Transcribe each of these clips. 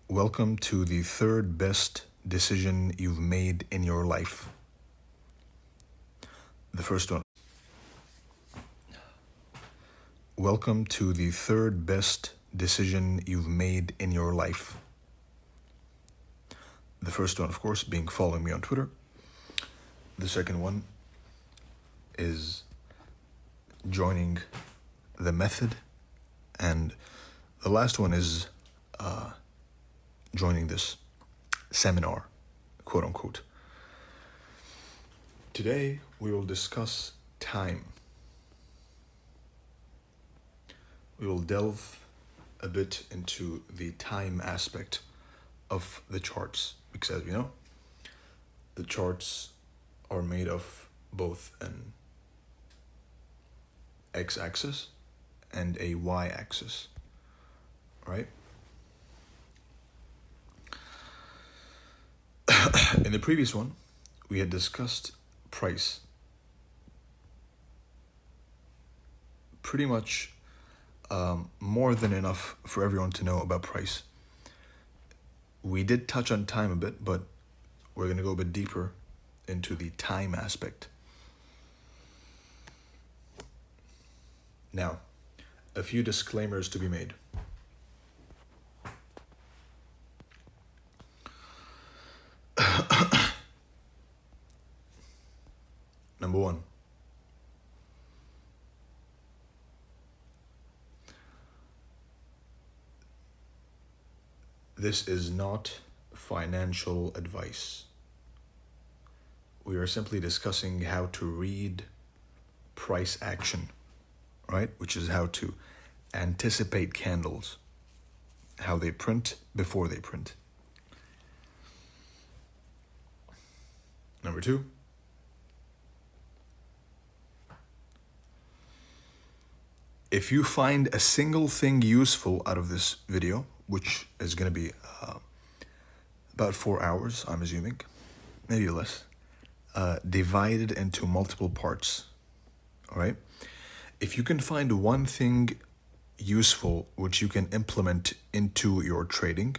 Welcome to the third best decision you've made in your life. The first one. Welcome to the third best decision you've made in your life. The first one, of course, being following me on Twitter. The second one is joining the method. And the last one is joining this seminar, quote unquote. Today, we will discuss time. We will delve a bit into the time aspect of the charts, because as we know, the charts are made of both an x-axis and a y-axis, right? In the previous one, we had discussed price. Pretty much more than enough for everyone to know about price. We did touch on time a bit, but we're going to go a bit deeper into the time aspect. Now, a few disclaimers to be made. Number one, this is not financial advice. We are simply discussing how to read price action, right? Which is how to anticipate candles, how they print before they print. Number two, if you find a single thing useful out of this video, which is going to be about 4 hours, I'm assuming, maybe less, divided into multiple parts, all right? If you can find one thing useful which you can implement into your trading,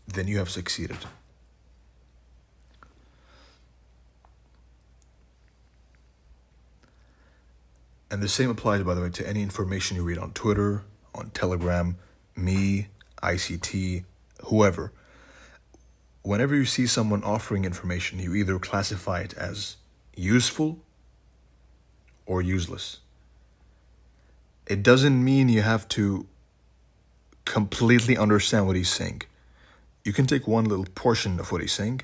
then you have succeeded. And the same applies, by the way, to any information you read on Twitter, on Telegram, me, ICT, whoever. Whenever you see someone offering information, you either classify it as useful or useless. It doesn't mean you have to completely understand what he's saying. You can take one little portion of what he's saying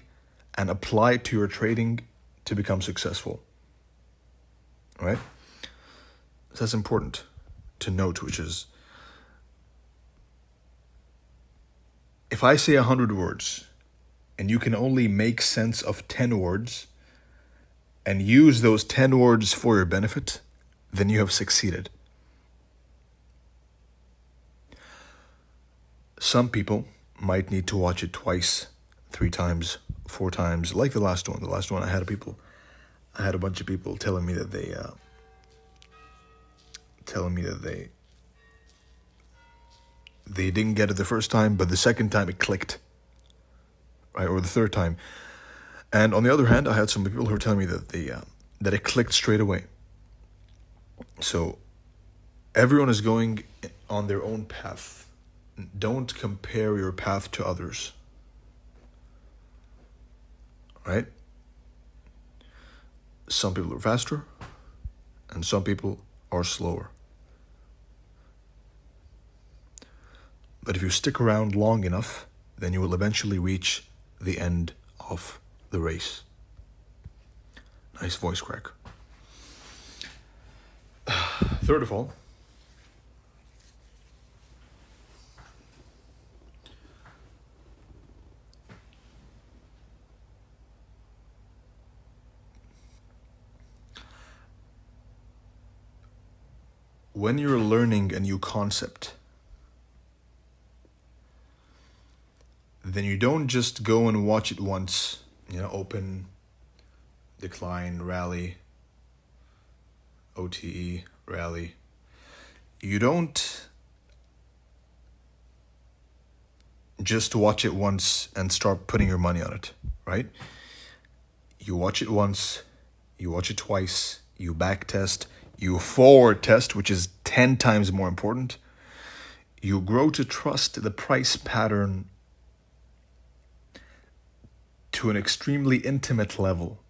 and apply it to your trading to become successful. All right? So that's important to note, which is, if I say 100 words and you can only make sense of 10 words and use those 10 words for your benefit, then you have succeeded. Some people might need to watch it twice, 3 times, 4 times, like the last one. The last one I had a bunch of people telling me that they didn't get it the first time, but the second time it clicked, right? Or the third time. And on the other hand, I had some people who were telling me that that it clicked straight away. So everyone is going on their own path. Don't compare your path to others, right? Some people are faster and some people are slower. But if you stick around long enough, then you will eventually reach the end of the race. Nice voice crack. Third of all, when you're learning a new concept, then you don't just go and watch it once, open, decline, rally, OTE, rally. You don't just watch it once and start putting your money on it, right? You watch it once, you watch it twice, you back test, you forward test, which is 10 times more important. You grow to trust the price pattern to an extremely intimate level,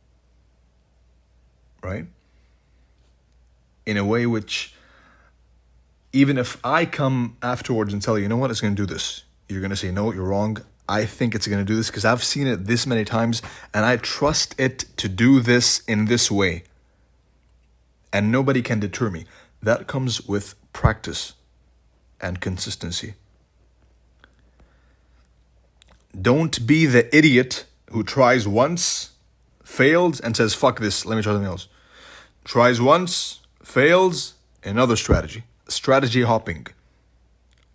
right? In a way which, even if I come afterwards and tell you, you know what, it's going to do this, you're going to say, no, you're wrong. I think it's going to do this because I've seen it this many times and I trust it to do this in this way. And nobody can deter me. That comes with practice and consistency. Don't be the idiot who tries once, fails, and says, fuck this, let me try something else. Tries once, fails, another strategy. Strategy hopping,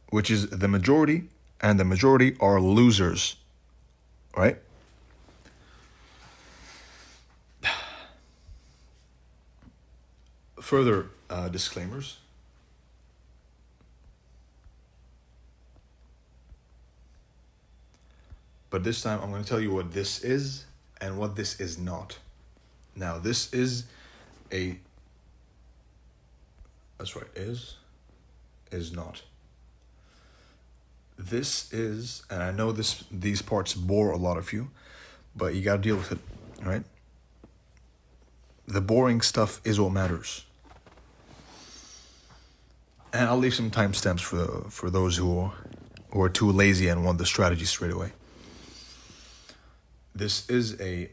which is the majority, and the majority are losers, right? Further disclaimers. But this time I'm going to tell you what this is and what this is not. Now, this is a... That's right, is not. This is, and I know these parts bore a lot of you, but you got to deal with it, right? The boring stuff is what matters. And I'll leave some timestamps for those who are too lazy and want the strategy straight away. This is a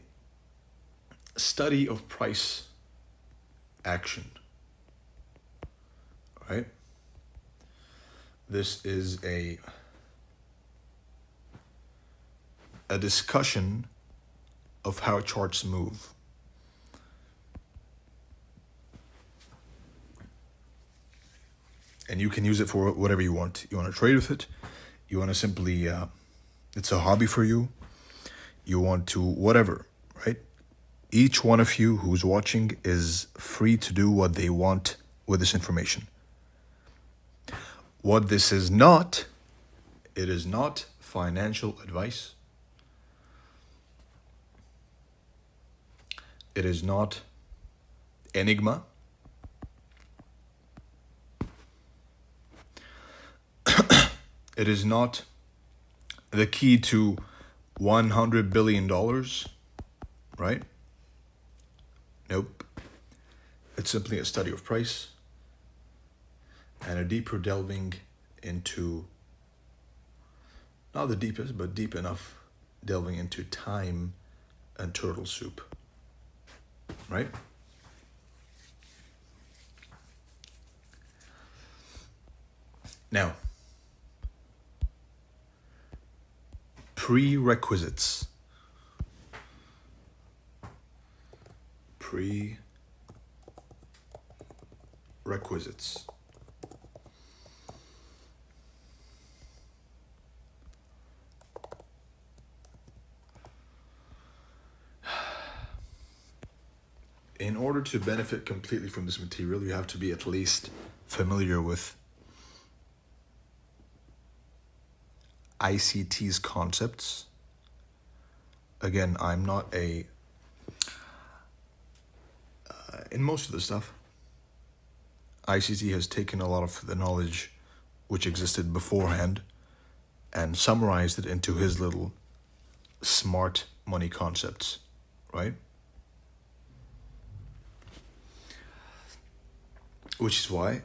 study of price action, right? This is a discussion of how charts move. And you can use it for whatever you want. You want to trade with it. You want to simply, it's a hobby for you. You want to, whatever, right? Each one of you who's watching is free to do what they want with this information. What this is not, it is not financial advice. It is not enigma. It is not the key to $100 billion, right? Nope. It's simply a study of price and a deeper delving into, not the deepest, but deep enough delving into time and turtle soup, right? Now, prerequisites. Prerequisites. In order to benefit completely from this material, you have to be at least familiar with ICT's concepts. Again, I'm not in most of the stuff, ICT has taken a lot of the knowledge which existed beforehand and summarized it into his little smart money concepts, right? Which is why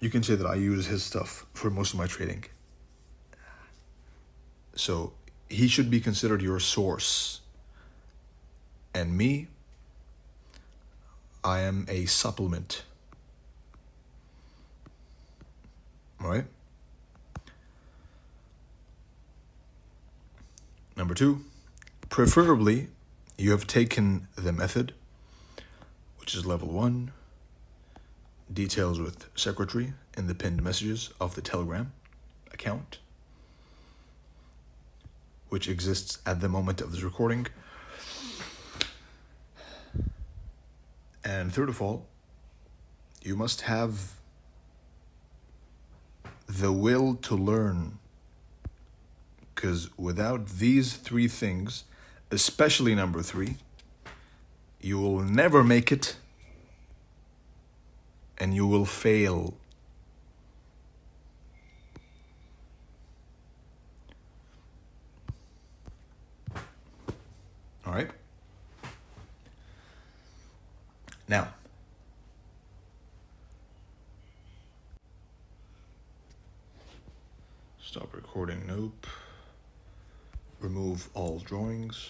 you can say that I use his stuff for most of my trading. So he should be considered your source. And me, I am a supplement. All right? Number 2, preferably you have taken the method, which is level 1, details with secretary in the pinned messages of the Telegram account, which exists at the moment of this recording. And third of all, you must have the will to learn Because without these three things, especially number three, you will never make it and you will fail. All right? Now, stop recording. Nope. Remove all drawings.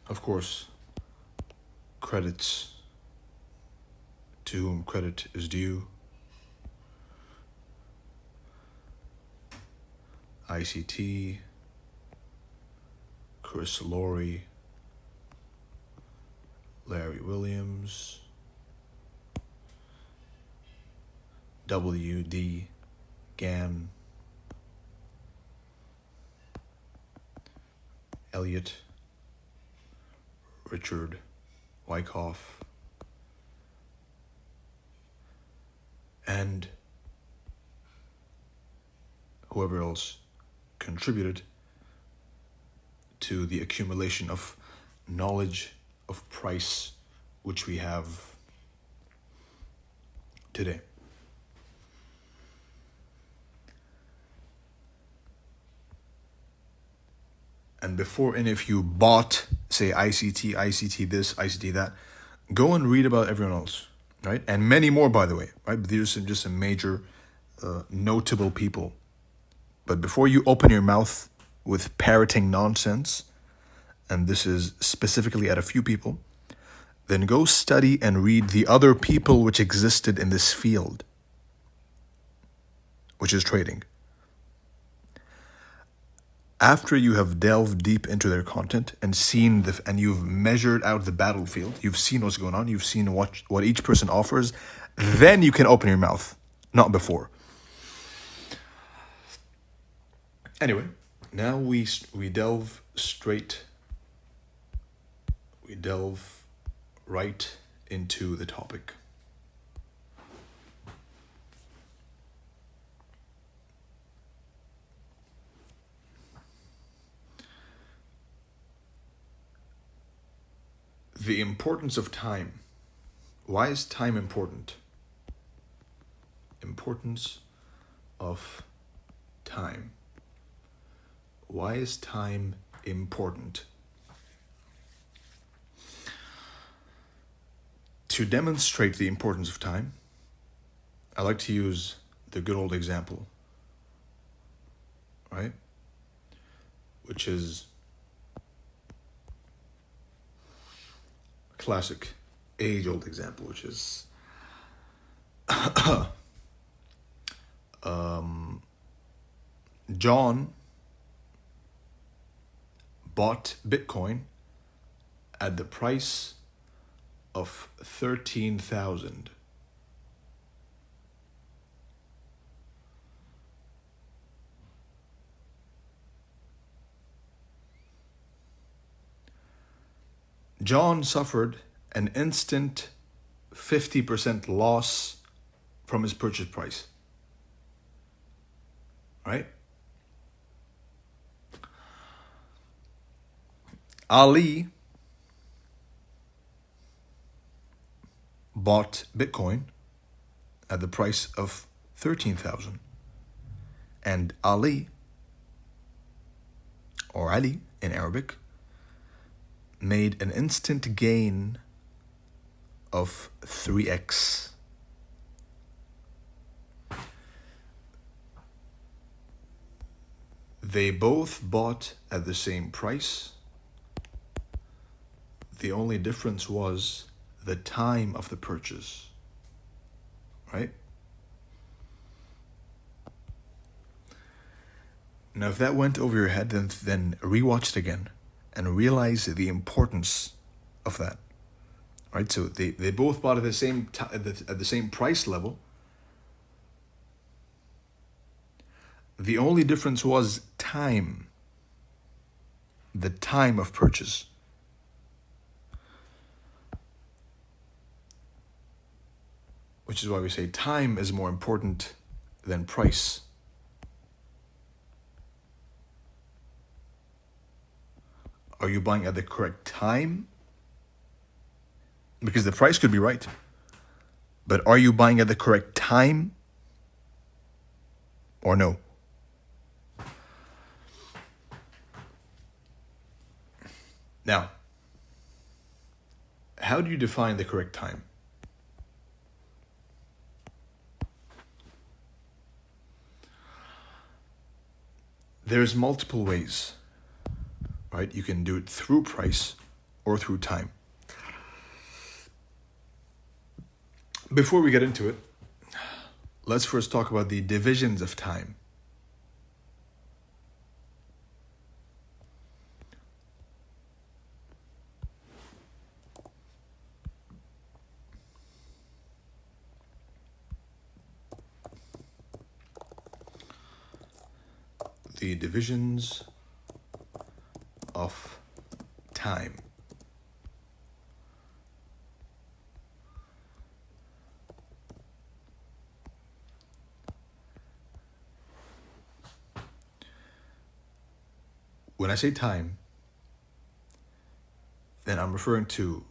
Of course, credits to whom credit is due. ICT, Chris Laurie, Larry Williams, WD Gann, Elliot, Richard Wyckoff, and whoever else contributed to the accumulation of knowledge of price which we have today. And before any of you bought, say ICT this, ICT that, go and read about everyone else, right? And many more, by the way, right? These are just some major notable people. But before you open your mouth with parroting nonsense, and this is specifically at a few people, then go study and read the other people which existed in this field, which is trading. After you have delved deep into their content and seen and you've measured out the battlefield, you've seen what's going on, you've seen what each person offers, then you can open your mouth, not before. Anyway, now we delve right into the topic. The importance of time. Why is time important? Importance of time. Why is time important? To demonstrate the importance of time, I like to use the good old example, right? Which is classic, age-old example, which is John bought Bitcoin at the price of 13,000. John suffered an instant 50% loss from his purchase price. Right? Ali bought Bitcoin at the price of 13,000. And Ali, or Ali in Arabic, made an instant gain of 3x. They both bought at the same price. The only difference was the time of the purchase, right? Now, if that went over your head, then rewatch it again and realize the importance of that, right? So they both bought at the same at the same price level. The only difference was time, the time of purchase. Which is why we say time is more important than price. Are you buying at the correct time? Because the price could be right. But are you buying at the correct time or no? Now, how do you define the correct time? There's multiple ways, right? You can do it through price or through time. Before we get into it, let's first talk about the divisions of time. The divisions of time. When I say time, then I'm referring to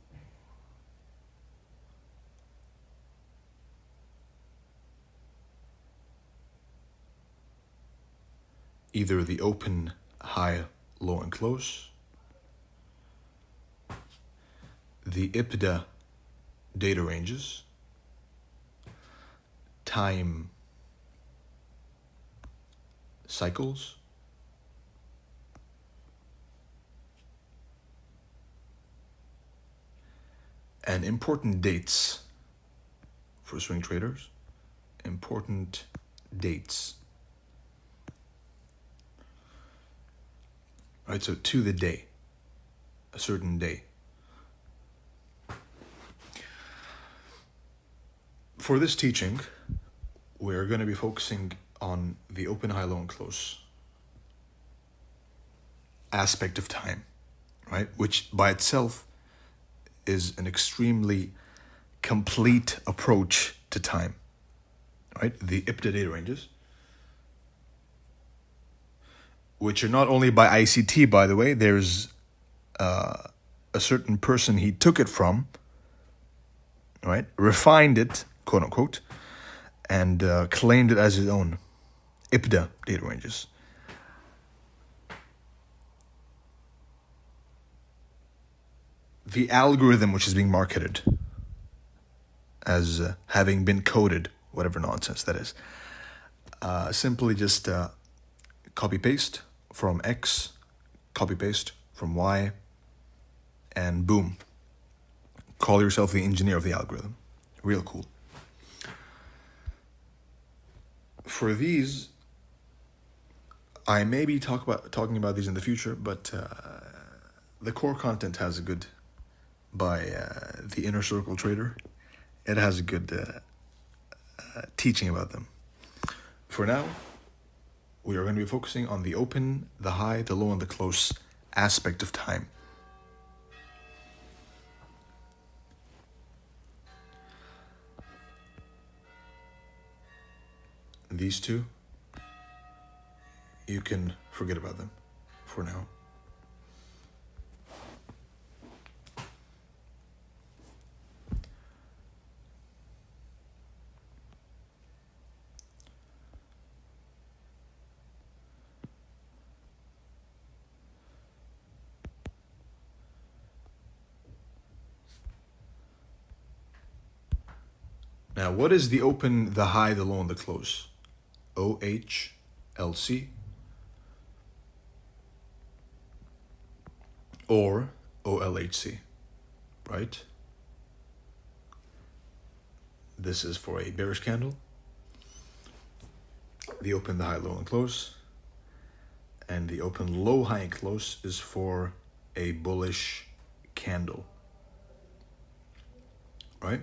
either the open, high, low, and close, the IPDA data ranges, time cycles, and important dates for swing traders. Important dates. Right, so to the day, a certain day. For this teaching, we're going to be focusing on the open, high, low, and close aspect of time, right? Which by itself is an extremely complete approach to time, right? The IPDA data ranges, which are not only by ICT, by the way. There's a certain person he took it from, right? Refined it, quote unquote, and claimed it as his own. IPDA data ranges. The algorithm which is being marketed as having been coded, whatever nonsense that is, simply just copy-paste from X, copy-paste from Y, and boom. Call yourself the engineer of the algorithm. Real cool. For these, I may be talking about these in the future, but the core content has a good, by the Inner Circle Trader, it has a good teaching about them. For now, we are going to be focusing on the open, the high, the low, and the close aspect of time. These two, you can forget about them for now. Now, what is the open, the high, the low, and the close? OHLC or OLHC, right? This is for a bearish candle. The open, the high, low, and close. And the open, low, high, and close is for a bullish candle, right?